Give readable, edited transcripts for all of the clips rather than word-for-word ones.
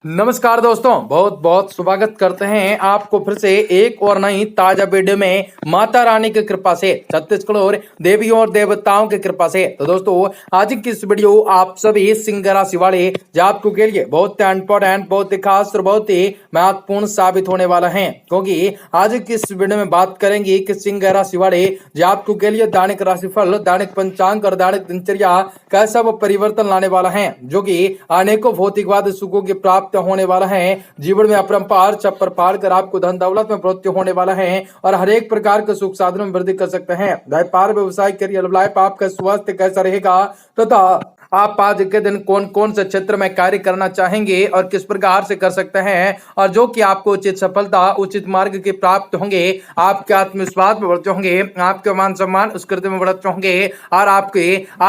नमस्कार दोस्तों, बहुत बहुत स्वागत करते हैं आपको फिर से एक और नई ताजा वीडियो में माता रानी की कृपा से, छत्तीसगढ़ और देवियों और देवताओं की कृपा से। तो दोस्तों, आज की इस वीडियो आप सभी सिंह राशि वाले जातकों के लिए बहुत ही इंपॉर्टेंट, बहुत ही खास और बहुत ही महत्वपूर्ण साबित होने वाला है, क्योंकि आज की इस वीडियो में बात करेंगे कि सिंह राशि वाले जातकों के लिए दैनिक राशिफल, दैनिक पंचांग और दैनिक दिनचर्या कैसा वो परिवर्तन लाने वाला है, जो कि अनेकों भौतिकवाद सुखों की प्राप्त होने वाला है। जीवन में अपरंपार छप्पर फाड़ कर आपको धन दौलत में प्रवृत्ति होने वाला है और हर एक प्रकार के सुख साधन में वृद्धि कर सकते हैं। व्यापार, व्यवसाय, करियर लाइफ, आपका स्वास्थ्य कैसा रहेगा तथा आप आज के दिन कौन कौन से क्षेत्र में कार्य करना चाहेंगे और किस प्रकार से कर सकते हैं, और जो कि आपको उचित सफलता, उचित मार्ग के प्राप्त होंगे, आपके आत्मविश्वास में बढ़ते होंगे, आपके मान सम्मान उस कृत्य में बढ़ते होंगे, और आप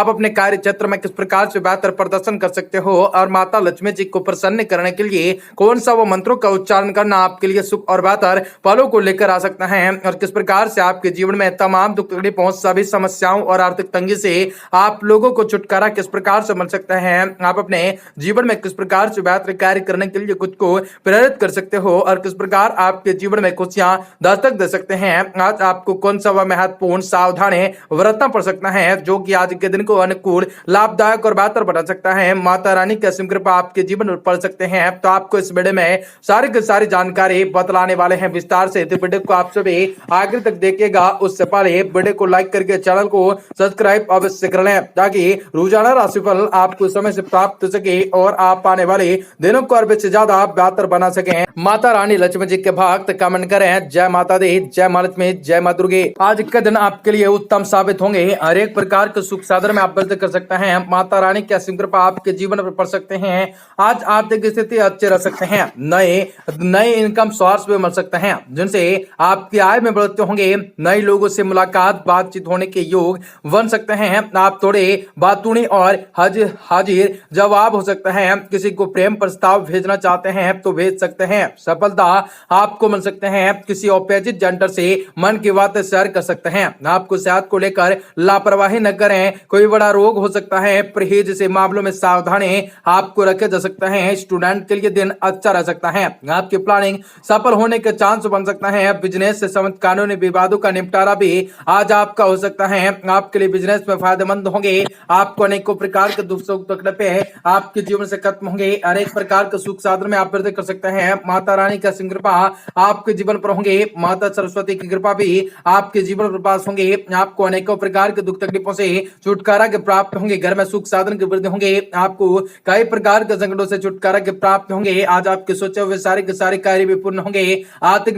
अपने कार्य क्षेत्र में किस प्रकार से बेहतर प्रदर्शन कर सकते हो, और माता लक्ष्मी जी को प्रसन्न करने के लिए कौन सा वो मंत्रों का उच्चारण करना आपके लिए शुभ और बेहतर फलों को लेकर आ सकता है, और किस प्रकार से आपके जीवन में तमाम दुख तकलीफों, सभी समस्याओं और आर्थिक तंगी से आप लोगों को छुटकारा किस प्रकार से मिल सकता है, आप अपने जीवन में किस प्रकार से बेहतर कार्य करने के लिए खुद को प्रेरित कर सकते हो, और किस प्रकार आपके जीवन में खुशियां दस्तक दे सकते हैं। आज आपको कौन सा वह महत्वपूर्ण सावधानी बरतना पड़ सकता है, जो कि आज के दिन को अनुकूल, लाभदायक और बेहतर बना सकता है। माता रानी की असीम कृपा आपके जीवन में पड़ सकते हैं। तो आपको इस वीडियो में सारी की सारी जानकारी बतलाने वाले हैं विस्तार से। तो वीडियो को आप सभी आखिर तक देखिएगा। उससे पहले वीडियो को लाइक करके चैनल को सब्सक्राइब अवश्य कर लें, ताकि रोजाना राशिफल आपको समय से प्राप्त हो सके और आप आने वाले दिनों को और से ज्यादा बेहतर बना सकें। माता रानी लक्ष्मी जी के भक्त कमेंट करें, जय माता दी, जय मां लक्ष्मी, जय मां दुर्गे। आज के दिन आपके लिए उत्तम साबित होंगे। हर एक प्रकार के सुख साधन में आप वृद्धि कर सकते हैं। माता रानी की असीम कृपा आपके जीवन पर पड़ सकते हैं। आज आर्थिक स्थिति अच्छे रह सकते हैं। नए इनकम सोर्स भी मिल सकते हैं, जिनसे आपकी आय में बढ़ते होंगे। नए लोगों से मुलाकात, बातचीत होने के योग बन सकते हैं। आप थोड़े बातूनी और हाजिर जवाब हो सकता है। किसी को प्रेम प्रस्ताव भेजना चाहते हैं तो भेज सकते हैं। सफलता आपको मिल सकते हैं। किसी अपोजिट जेंडर से मन की बातें शेयर कर सकते हैं। आपको सेहत को लेकर लापरवाही न करें। कोई बड़ा रोग हो सकता है, परहेज से मामलों में सावधानी आपको रखे जा सकता है। स्टूडेंट के लिए दिन अच्छा रह सकता है। आपकी प्लानिंग सफल होने के चांस बन सकता है। बिजनेस से संबंधित कानूनी विवादों का निपटारा भी आज आपका हो सकता है। आपके लिए बिजनेस में फायदेमंद होंगे। आपको अनेकों प्रकार के दुख सुख तकलीफें आपके जीवन से खत्म होंगे। अनेक प्रकार के सुख साधन में आप वृद्धि कर सकते हैं। माता रानी का कृपा आपके जीवन पर होंगे। माता सरस्वती की कृपा भी आपके जीवन पर पास होंगे। आपको अनेकों प्रकार के दुख तकलीफों से छुटकारा के प्राप्त होंगे। घर में सुख साधन की वृद्धि होंगे। आपको कई प्रकार के संकटों से छुटकारा के प्राप्त होंगे। आज आपके सोचे हुए सारे के सारे कार्य भी पूर्ण होंगे। आर्थिक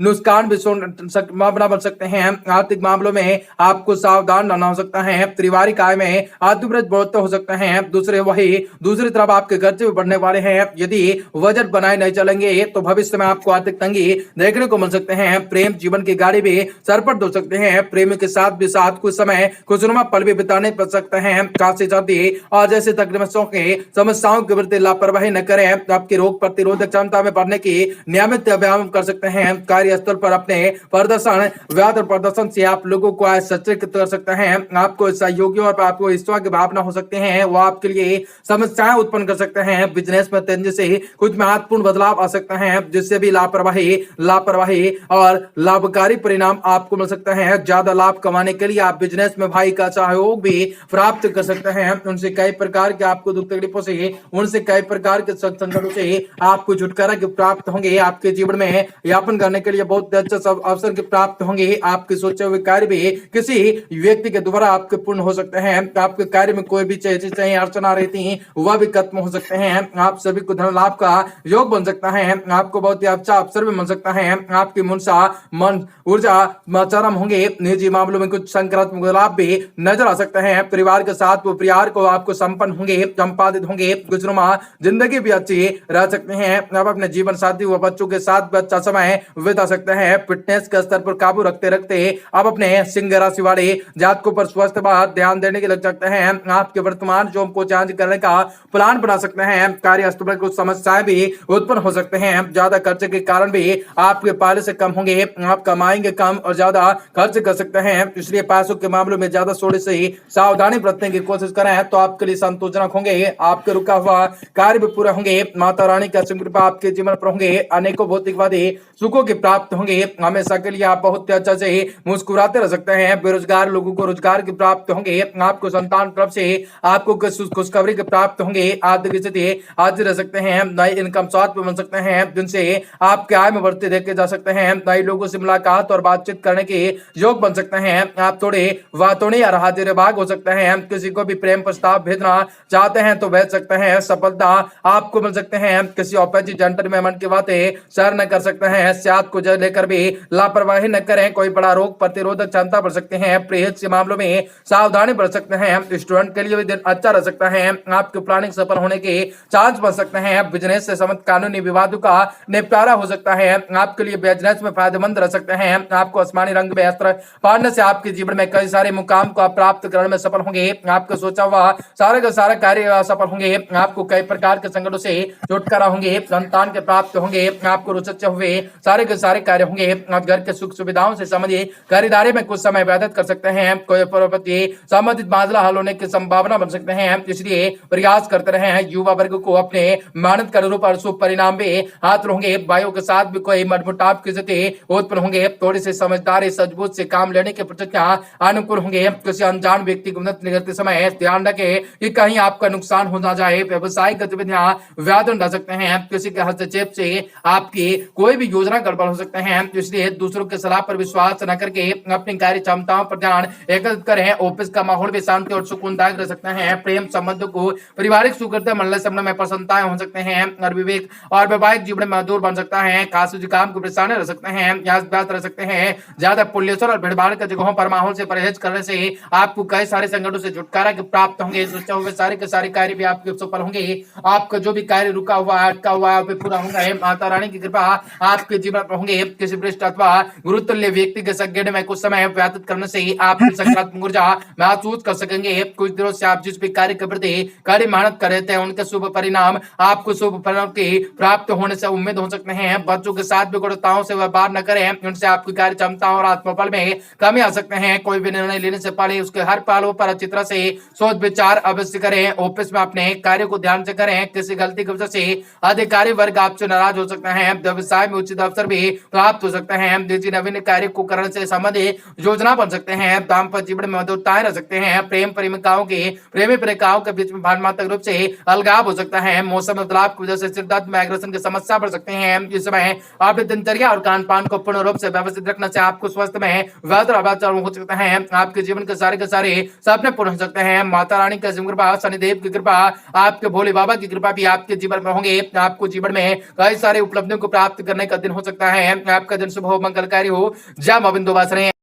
नुकसान भी संभावना बन सकते हैं। आर्थिक मामलों में आपको सावधान रहना हो सकता है। पारिवारिक आय में आत्मवृद्धि बहुत हो सकता है। दूसरी तरफ आपके खर्चे भी बढ़ने वाले हैं। यदि बजट बनाए नहीं चलेंगे तो भविष्य में आपको आर्थिक तंगी देखने को मिल सकते हैं। प्रेम जीवन की गाड़ी भी सरपट हो सकते हैं। प्रेमी के साथ भी कुछ समय खुशनुमा पल भी बिताने पड़ सकते हैं। खांसी, सर्दी और जैसे तकलीफों के समस्याओं के प्रति लापरवाही न करें। आपकी रोग प्रतिरोधक क्षमता में बढ़ने की नियमित व्यायाम कर सकते हैं। कार्यस्थल पर अपने बेहतर प्रदर्शन से आप लोगों को सचेत कर सकते हैं। आपको सहयोगियों और आपको ईर्ष्या की भावना हो सकते हैं, वो आपके लिए समस्याएं उत्पन्न कर सकते हैं। बिजनेस में तेजी से कुछ महत्वपूर्ण बदलाव आ सकते हैं, जिससे भी लापरवाही और लाभकारी परिणाम आपको मिल सकते हैं। ज्यादा लाभ कमाने के लिए आप बिजनेस में भाई का सहयोग भी प्राप्त कर सकते हैं। उनसे कई प्रकार के आपको दुख तकलीफों से, उनसे कई प्रकार के संकटों से आपको छुटकारा के प्राप्त होंगे। आपके जीवन में यापन करने के लिए बहुत अच्छा अवसर के प्राप्त होंगे। आपके सोचे हुए कार्य भी किसी व्यक्ति के द्वारा आपके पूर्ण हो सकते हैं। आपके कार्य में कोई भी चाहे अर्चना रहती है, वह भी खत्म हो सकते हैं। आप सभी को धन लाभ का योग बन सकता है। आपको बहुत ही अच्छा अवसर भी मिल सकता है। आपकी मन ऊर्जा चरम होंगे। निजी मामलों में कुछ सकारात्मक बदलाव भी नजर आ सकते हैं। परिवार के साथ वो परिवार को आपको संपन्न होंगे, संपादित होंगे। गुजरुमा जिंदगी भी अच्छी रह सकते हैं। आप अपने जीवन साथी व बच्चों के साथ अच्छा समय बिता सकते हैं। फिटनेस के स्तर पर काबू रखते आप अपने सिंह राशि वाले जातकों पर स्वस्थ ध्यान देने के लग सकते हैं। आपके वर्तमान जॉब को चेंज करने का प्लान बना सकते हैं। कार्यस्थल पर कुछ समस्याएं भी उत्पन्न हो सकते हैं। ज्यादा खर्चे के कारण भी आपके पहले से कम होंगे। आप कमाएंगे कम और ज्यादा खर्च कर सकते हैं, इसलिए पैसों के मामलों में ज्यादा थोड़ी सी सावधानी बरतने की कोशिश करें तो आपके लिए संतोषजनक होंगे। आपके रुका हुआ कार्य भी पूरा होंगे। माता रानी का कृपा आपके जीवन पर होंगे। अनेकों भौतिकवादी सुखों की प्राप्त होंगे। हमेशा के लिए आप बहुत अच्छा से मुस्कुराते रह सकते हैं। बेरोजगार लोगों को रोजगार की प्राप्त होंगे। आपको संतान तरफ से आपको खुशखबरी की प्राप्त होंगे। आर्थिक स्थिति आज रह सकते हैं। नए इनकम सोर्स बन सकते हैं जिनसे आपके आय में बढ़ते देखे जा सकते हैं। नए लोगों से मुलाकात और बातचीत करने के योग बन सकते हैं। आप थोड़े वातोनी और हाजिर भाग हो सकते हैं। किसी को भी प्रेम प्रस्ताव भेजना चाहते हैं तो भेज सकते हैं। सफलता आपको मिल सकते हैं। किसी ऑपोजिट जेंडर में मन की बातें शेयर न कर सकते हैं। सेहत को लेकर भी लापरवाही न करें। कोई बड़ा रोग प्रतिरोधक क्षमता बढ़ सकते हैं। प्रेम के मामलों में सावधानी बढ़ सकते हैं। स्टूडेंट के लिए भी दिन अच्छा रह सकता है। आपके प्लानिंग सफल होने के चांस बन सकते हैं। बिजनेस से संबंधित कानूनी विवादों का निपटारा हो सकता है। आपके लिए बिजनेस में फायदेमंद रह सकते हैं। आपको आसमानी रंग में वस्त्र पहनने से आपके जीवन में कई सारे मुकाम को आप प्राप्त करने में सफल होंगे। आपका सोचा हुआ सारे का सारा कार्य सफल होंगे। आपको कई प्रकार के संकटों से छुटकारा होंगे। संतान के प्राप्त होंगे। आपको रोचक हुए सारे के सारे कार्य होंगे। आप घर के सुख सुविधाओं से संबंधित खरीदारी में कुछ समय व्यतीत कर सकते हैं। कोई प्रॉपर्टी संबंधित मामला हल होने की संभावना बन सकते हैं, इसलिए प्रयास करते रहे। युवा वर्ग को अपने मेहनत के अनुरूप शुभ परिणाम भी हासिल होंगे। भाइयों के साथ भी कोई मनमुटाव की स्थिति उत्पन्न होंगे। थोड़ी सी समझदारी सूझबूझ से काम लेने की प्रतिज्ञा अनुकूल होंगे। किसी अनजान व्यक्ति की मदद करते समय ध्यान रखें कि कहीं आपका नुकसान हो ना जाए। व्यवसायिक गतिविधियां व्याधन रह सकते हैं। किसी के हस्तक्षेप से आपकी कोई भी योजना गड़बड़ हो सकते हैं, इसलिए दूसरों की सलाह पर विश्वास न करके अपनी कार्य क्षमताओं पर ध्यान एकत्रित करें। ऑफिस का माहौल भी शांति और सुकूनदायक रह सकते हैं। प्रेम संबंधों को पारिवारिक सुखद मिलने से में प्रसन्नताएं हो सकते हैं और विवेक और वैवाहिक जीवन में मधुर बन सकता है। खांसी जुकाम को परेशानी रह सकते हैं, व्याध रह सकते हैं। ज्यादा पोल्यूशन और भीड़भाड़ के जगहों पर माहौल से परहेज करने से आपको कई सारे संकटों से छुटकारा प्राप्त होंगे। सोचे हुए सारे के सारे कार्य भी आपके सफल होंगे। आपका जो भी कार्य रुका हुआ अटका हुआ है पूरा होगा। माता रानी की कृपा आपके जीवन पर होंगे। किसी वरिष्ठ अथवा गुरुतुल्य व्यक्ति के संगत में कुछ समय व्यतीत करने से आप सकारात्मक ऊर्जा महसूस कर सकेंगे। कुछ दिनों से आप जिस भी कार्य के प्रति कड़ी मेहनत कर रहे थे उनके शुभ परिणाम आपको शुभ परिणाम की प्राप्त होने से उम्मीद हो सकते हैं। बच्चों के साथ भी गुणवत्ताओं से व्यवहार न करें, उनसे आपकी कार्य क्षमता और आत्मबल में कमी आ सकते हैं। कोई भी निर्णय लेने से पहले उसके हर पहलू पर अच्छी तरह से सोच विचार अवश्य करें। ऑफिस में अपने कार्य को ध्यान से करें। किसी गलती की वजह से अधिकारी वर्ग आपसे नाराज हो सकते हैं। व्यवसाय में उचित अवसर भी प्राप्त हो सकते हैं। निजी नवीन कार्य को करने से संबंधित योजना बन सकते हैं। दाम्पत्य जीवन में मधुरताएं रह सकते हैं। प्रेमी प्रेमिकाओं के बीच में भावनात्मक रूप से अलगाव हो सकता है। मौसम बदलाव की वजह से सिरदर्द माइग्रेशन की समस्या बढ़ सकते हैं। इस समय अपनी दिनचर्या और खान पान को पूर्ण रूप से व्यवस्थित रखने से आपको स्वास्थ्य में बेहतर हो सकता है। आपके जीवन के सारे सपने पूर्ण हो सकते हैं। माता रानी का कृपा, शनिदेव की कृपा, आपके भोले बाबा की कृपा भी आपके जीवन में होंगे। आपको जीवन में कई सारे उपलब्धियों को प्राप्त करने का दिन हो सकता है। आपका दिन शुभ हो, मंगलकारी हो। जय मां विंध्यवासिनी।